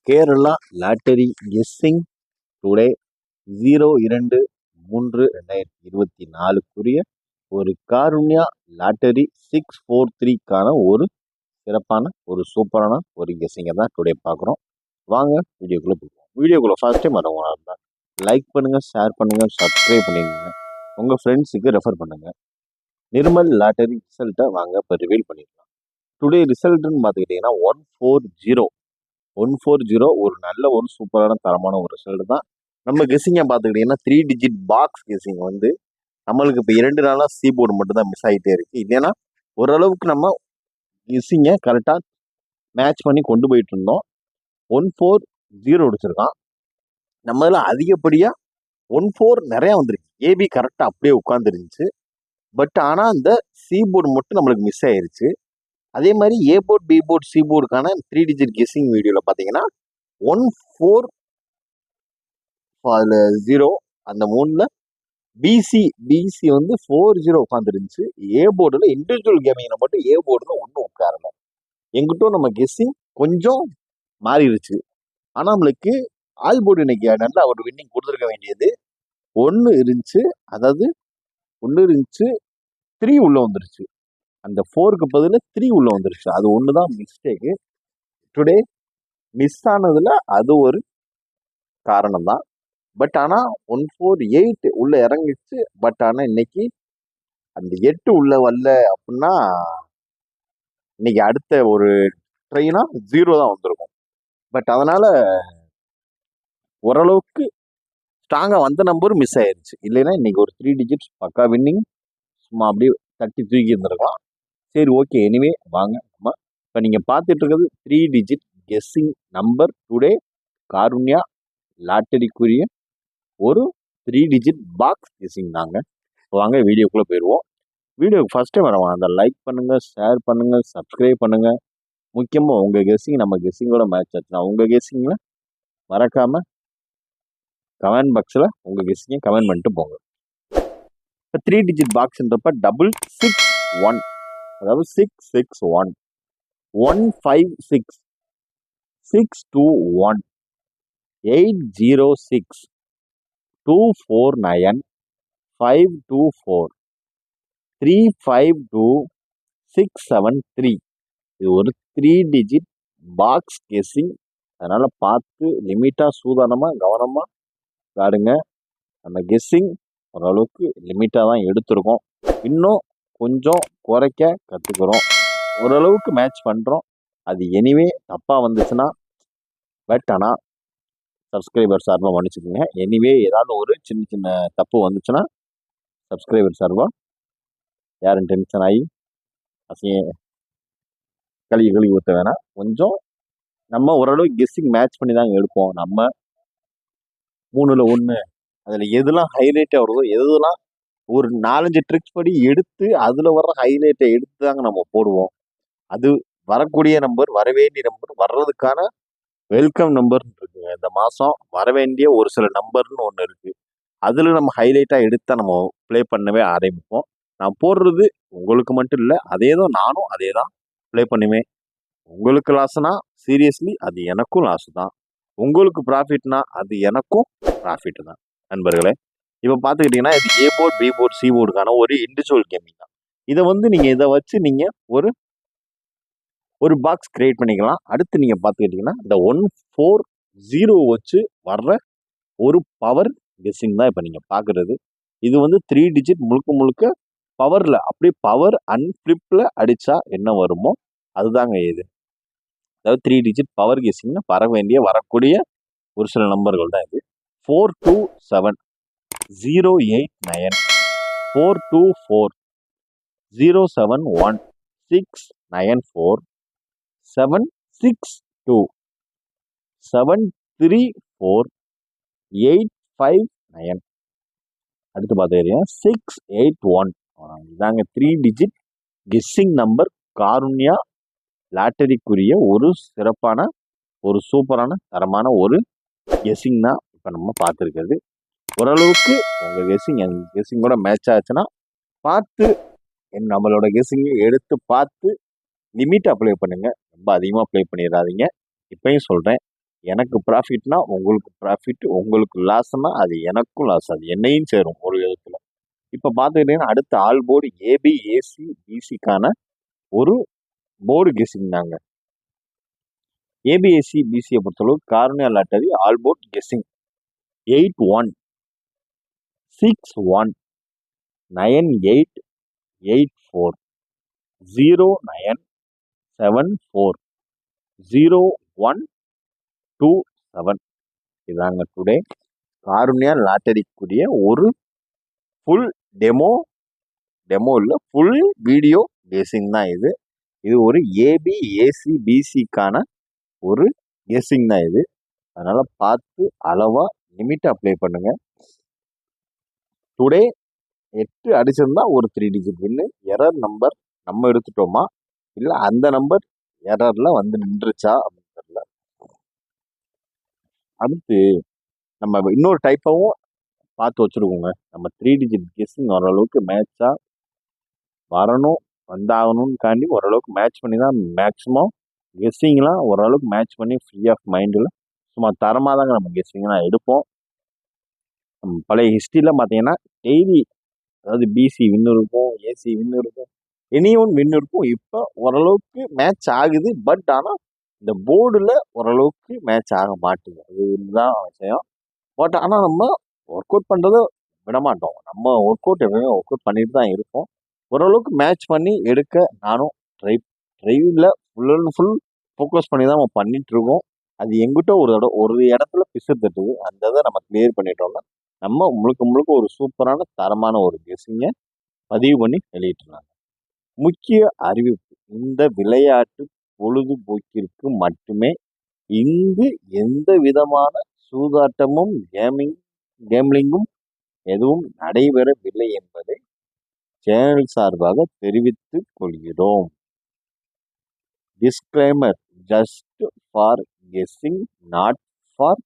Kerala lottery guessing today 02/3/2024 ஒரு Karunya lottery 643க்கான ஒரு சிறப்பான ஒரு சூப்பரான ஒரு கெஸ்ஸிங்கை தான் டுடே பார்க்குறோம். வாங்க வீடியோக்குள்ளே போடுவோம். வீடியோக்குள்ளே ஃபர்ஸ்ட் டைம் வரவங்க இருந்தால் லைக் பண்ணுங்கள், ஷேர் பண்ணுங்கள், சப்ஸ்கிரைப் பண்ணிக்கோங்க, உங்கள் ஃப்ரெண்ட்ஸுக்கு ரெஃபர் பண்ணுங்கள். நிர்மல் லாட்டரி ரிசல்ட்டை வாங்க இப்போ ரிவீல் பண்ணிடலாம். டுடே ரிசல்ட்டுன்னு பார்த்துக்கிட்டிங்கன்னா 140 ஒரு நல்ல ஒரு சூப்பரான தரமான ஒரு ரிசல்ட் தான். நம்ம கெஸ்ஸிங்கை பார்த்துக்கிட்டிங்கன்னா 3 டிஜிட் பாக்ஸ் கெஸ்ஸிங் வந்து நம்மளுக்கு இப்போ 2 நாளாக சீபோர்டு மட்டும் தான் மிஸ் ஆகிட்டே இருக்குது. இல்லைன்னா ஓரளவுக்கு நம்ம கெஸ்ஸிங்கை கரெக்டாக மேட்ச் பண்ணி கொண்டு போயிட்டு இருந்தோம். 140 அடிச்சிருக்கான். நம்ம இதில் அதிகப்படியாக 14 நிறையா வந்துருக்கு. ஏபி கரெக்டாக அப்படியே உட்காந்துருந்துச்சு. பட் ஆனால் அந்த சீபோர்டு மட்டும் நம்மளுக்கு மிஸ் ஆயிருச்சு. அதே மாதிரி A board, B board, C போர்டுக்கான 3 டிஜிட் கெஸ்ஸிங் வீடியோவில் பார்த்தீங்கன்னா 14 அந்த 3ல் பிசி வந்து 40 உட்காந்துருந்துச்சு. ஏ போர்டில் இண்டிவிஜுவல் கேமிங்கில் மட்டும் ஏ போர்டில் ஒன்றும் உட்காரல. எங்கிட்டும் நம்ம கெஸ்ஸிங் கொஞ்சம் மாறிடுச்சு. ஆனால் நம்மளுக்கு ஆல் போர்டு இன்னைக்கு நல்லா ஒரு வின்னிங் கொடுத்துருக்க வேண்டியது 1 இருந்துச்சு. அதாவது 1 இருந்துச்சு, 3 உள்ளே வந்துருச்சு. அந்த 4க்கு பதில் 3 உள்ளே வந்துருச்சு. அது ஒன்று தான் மிஸ்டேக்கு. டுடே மிஸ் ஆனதில் அது ஒரு காரணம் தான். பட் ஆனால் 148 உள்ளே இறங்கிச்சு. பட் ஆனால் இன்னைக்கு அந்த 8 உள்ளே வரல அப்படின்னா இன்னைக்கு அடுத்த ஒரு ட்ரெயினாக 0 தான் வந்திருக்கும். பட் அதனால் ஓரளவுக்கு ஸ்ட்ராங்காக வந்த நம்பரும் மிஸ் ஆயிடுச்சு. இல்லைன்னா இன்னைக்கு ஒரு 3 டிஜிட்ஸ் பக்கா வின்னிங் சும்மா அப்படியே தட்டி தூக்கி இருந்திருக்கலாம். சரி, ஓகே. எனிவே வாங்க நம்ம இப்போ நீங்கள் பார்த்துட்டு இருக்கிறது 3 digit guessing number today Karunya லாட்டரிக்குரிய ஒரு 3 டிஜிட் பாக்ஸ் கெஸ்ஸிங் தாங்க. வாங்க வீடியோக்குள்ளே போயிடுவோம். வீடியோக்கு ஃபஸ்ட் டைம் வரவாங்க அந்த லைக் பண்ணுங்கள், ஷேர் பண்ணுங்கள், சப்ஸ்கிரைப் பண்ணுங்கள். முக்கியமாக உங்கள் கெஸ்ஸிங் நம்ம கெஸ்ஸிங்கோட மேட்ச் ஆச்சுன்னா உங்கள் கெஸ்ஸிங்கில் மறக்காமல் கமெண்ட் பாக்ஸில் உங்கள் கெஸ்ஸிங்கை கமெண்ட் பண்ணிட்டு போங்க. இப்போ 3 டிஜிட் பாக்ஸ்ன்றப்ப 661, அதாவது 661 156 621 806 249 524 352 673. இது ஒரு 3 டிஜிட் பாக்ஸ் கெஸ்ஸிங். அதனால் பார்த்து லிமிட்டாக சூதானமாக கவனமாக காடுங்க. நம்ம கெஸ்ஸிங் ஓரளவுக்கு லிமிட்டாக தான் எடுத்திருக்கோம். இன்னும் கொஞ்சம் குறைக்க கற்றுக்குறோம். ஓரளவுக்கு மேட்ச் பண்ணுறோம். அது எனிவே தப்பாக வந்துச்சுன்னா பட் ஆனால் சப்ஸ்கிரைபர் சார்பாக மன்னிச்சுக்கோங்க. எனிவே ஏதாவது ஒரு சின்ன சின்ன தப்பு வந்துச்சுன்னா சப்ஸ்கிரைபர் சார்பாக யாரும் டென்ஷன் ஆகி கழுவி ஊற்ற வேணாம். கொஞ்சம் நம்ம ஓரளவு கெஸ்ஸிங் மேட்ச் பண்ணி தாங்க எடுப்போம். நம்ம 3ல் 1 அதில் எதெல்லாம் ஹைலைட்டாக வருதோ, எதெல்லாம் ஒரு 4-5 ட்ரிக்ஸ் படி எடுத்து அதில் வர்ற ஹைலைட்டை எடுத்து தாங்க நம்ம போடுவோம். அது வரக்கூடிய நம்பர், வரவேண்டிய நம்பர், வர்றதுக்கான வெல்கம் நம்பர் இருக்குங்க. இந்த மாதம் வரவேண்டிய ஒரு சில நம்பர்னு ஒன்று இருக்குது. அதில் நம்ம ஹைலைட்டாக எடுத்தால் நம்ம ப்ளே பண்ணவே ஆரம்பிப்போம். நான் போடுறது உங்களுக்கு மட்டும் இல்லை, நானும் அதே தான் ப்ளே பண்ணுவேன். உங்களுக்கு லாஸ்னா சீரியஸ்லி அது எனக்கும் லாஸ் தான். உங்களுக்கு ப்ராஃபிட்னா அது எனக்கும் ப்ராஃபிட் தான் நண்பர்களே. இப்போ பார்த்துக்கிட்டிங்கன்னா இது ஏ போர்ட், பி போர்ட், சி போர்டுக்கான ஒரு இண்டிவிஜுவல் கேமிங் தான். இதை வந்து நீங்கள் இதை வச்சு நீங்கள் ஒரு பாக்ஸ் கிரியேட் பண்ணிக்கலாம். அடுத்து நீங்கள் பார்த்துக்கிட்டிங்கன்னா இந்த 140 வச்சு வர்ற ஒரு பவர் கெஸ்ஸிங் தான் இப்போ நீங்கள் பார்க்குறது. இது வந்து 3 டிஜிட் முழுக்க பவரில் அப்படியே பவர் அன்ஃப்ளிப்பில் அடித்தா என்ன வருமோ அதுதாங்க இது. அதாவது 3 டிஜிட் பவர் கெஸ்ஸிங்னு வரக்கூடிய ஒரு சில நம்பர்கள் தான் இது. 427 089 424 071 694 762 734 859. அடுத்து பார்த்துக்கிட்டீங்கன்னா 681. இதாங்க 3 டிஜிட் கெஸ்ஸிங் நம்பர் காருண்யா லாட்டரிக்குரிய ஒரு சிறப்பான ஒரு சூப்பரான தரமான ஒரு கெஸ்ஸிங் தான் இப்போ நம்ம பார்த்துருக்கிறது. ஓரளவுக்கு உங்கள் கெஸ்ஸிங் என் கெஸ்ஸிங்கோட மேட்ச் ஆச்சுன்னா பார்த்து நம்மளோட கெஸ்ஸிங்கை எடுத்து பார்த்து லிமிட் அப்ளை பண்ணுங்கள். ரொம்ப அதிகமாக அப்ளை பண்ணிடாதீங்க. இப்பயும் சொல்கிறேன், எனக்கு ப்ராஃபிட்னா உங்களுக்கு ப்ராஃபிட், உங்களுக்கு லாஸ்னா அது எனக்கும் லாஸ், அது என்னையும் சேரும் ஒரு விதத்துல. இப்ப பாத்துக்கிட்டீங்கன்னா அடுத்த ஆல் போர்டு ஏபி, ஏசி, பிசிக்கான ஒரு போர்டு கெஸ்ஸிங் தாங்க. ஏபிஎஸ்சி பிசியை பொறுத்தளவு Karunya lottery all board guessing 8161984840170127 இதாங்க டுடே காருண்யா லாட்டரிக்குரிய ஒரு ஃபுல் டெமோ இல்லை ஃபுல் வீடியோ கெஸ்ஸிங் தான் இது. இது ஒரு ஏபி, ஏசி, பிசிக்கான ஒரு கெஸ்ஸிங் தான் இது. அதனால பார்த்து அளவா லிமிட் அப்ளை பண்ணுங்க. டுடே 8 அடிச்சிருந்தா ஒரு 3 டிஜிட் வின்னு. எரர் நம்பர் நம்ம எடுத்துட்டோமா இல்லை அந்த நம்பர் எரர்ல வந்து நின்றுச்சா அப்படின்னு தெரியல. அடுத்து நம்ம இன்னொரு டைப்பாகவும் பார்த்து வச்சுருக்கோங்க. நம்ம 3 டிஜிட் கெஸ்ஸிங் ஓரளவுக்கு மேட்சா வரணும், வந்தாகணும்காண்டி ஓரளவுக்கு மேட்ச் பண்ணி தான் மேக்ஸிமம் கெஸ்ஸிங்லாம் ஓரளவுக்கு மேட்ச் பண்ணி ஃப்ரீ ஆஃப் மைண்டில் சும்மா தரமாக தாங்க நம்ம கெஸ்ஸிங்லாம் எடுப்போம். பழைய ஹிஸ்ட்ரியில் பார்த்தீங்கன்னா டெய்லி அதாவது பிசி வின் இருக்கும், ஏசி வின் இருக்கும், எனி ஒன் வின் இருக்கும். இப்போ ஓரளவுக்கு மேட்ச் ஆகுது. பட் ஆனால் இந்த போர்டில் ஓரளவுக்கு மேட்ச் ஆக மாட்டேங்குது. இதுதான் விஷயம். பட் ஆனால் நம்ம ஒர்க் அவுட் பண்ணுறத விட மாட்டோம். நம்ம ஒர்க் அவுட் எப்பவுமே ஒர்க் அவுட் பண்ணிட்டு தான் இருப்போம். ஓரளவுக்கு மேட்ச் பண்ணி எடுக்க நானும் ட்ரைவில் ஃபுல் அண்ட் ஃபுல் ஃபோக்கஸ் பண்ணி தான் நம்ம பண்ணிட்டு இருக்கோம். அது எங்கிட்ட ஒரு இடத்துல பிசு தட்டுது. அந்த இதை நம்ம கிளியர் பண்ணிட்டோம்னா நம்ம முழுக்க ஒரு சூப்பரான தரமான ஒரு கெஸ்ஸிங்கை பதிவு பண்ணி வெளியிட்டுருந்தாங்க. முக்கிய அறிவிப்பு, இந்த விளையாட்டு பொழுதுபோக்கிற்கு மட்டுமே. இங்கு எந்த விதமான சூதாட்டமும் கேம்லிங்கும் எதுவும் நடைபெறவில்லை என்பதை சேனல் சார்பாக தெரிவித்துக் கொள்கிறோம். Disclaimer, just for guessing, not for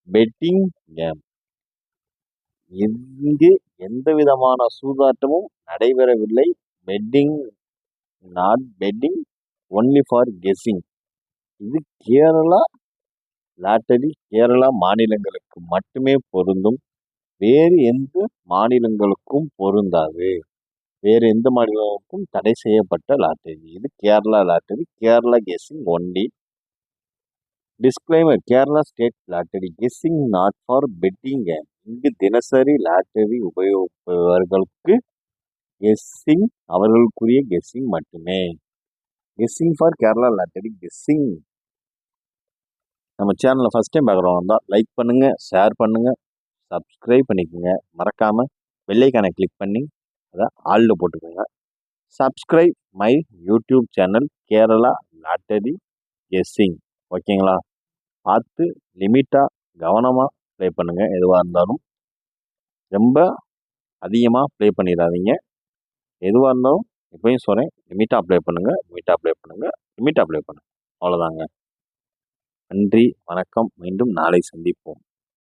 betting game. இங்கு எந்த விதமான சூதாட்டமும் நடைபெறவில்லை. Betting, not betting, only for guessing. இது கேரளா லாட்டரி, கேரளா மாநிலங்களுக்கு மட்டுமே பொருந்தும். வேறு எந்த மாநிலங்களுக்கும் பொருந்தாது. வேறு எந்த மாநிலங்களுக்கும் தடை செய்யப்பட்ட லாட்டரி. இது Kerala lottery, Kerala guessing only. Disclaimer, Kerala state lottery guessing not for betting game. இங்கு தினசரி லாட்டரி உபயோகிப்பவர்களுக்கு கெஸ்ஸிங் அவர்களுக்குரிய கெஸ்ஸிங் மட்டுமே. Guessing for Kerala lottery guessing. நம்ம சேனலில் ஃபஸ்ட் டைம் பார்க்குறவங்க தான் லைக் பண்ணுங்கள், ஷேர் பண்ணுங்கள், சப்ஸ்கிரைப் பண்ணிக்கோங்க. மறக்காமல் பெல்லைக்கானை கிளிக் பண்ணி அதை ஆளில் போட்டுக்கோங்க. Subscribe my YouTube channel Kerala lottery guessing. ஓகேங்களா? பார்த்து லிமிட்டாக கவனமாக ப்ளே பண்ணுங்கள். எதுவாக இருந்தாலும் ரொம்ப அதிகமாக ப்ளே பண்ணிடாதீங்க. எதுவாக இருந்தாலும் எப்பயும் சொல்கிறேன், லிமிட்டாக ப்ளே பண்ணுங்கள், லிமிட்டாக ப்ளே பண்ணுங்கள், லிமிட்டாக ப்ளே பண்ணுங்கள். அவ்வளோதாங்க. நன்றி, வணக்கம். மீண்டும் நாளை சந்திப்போம்.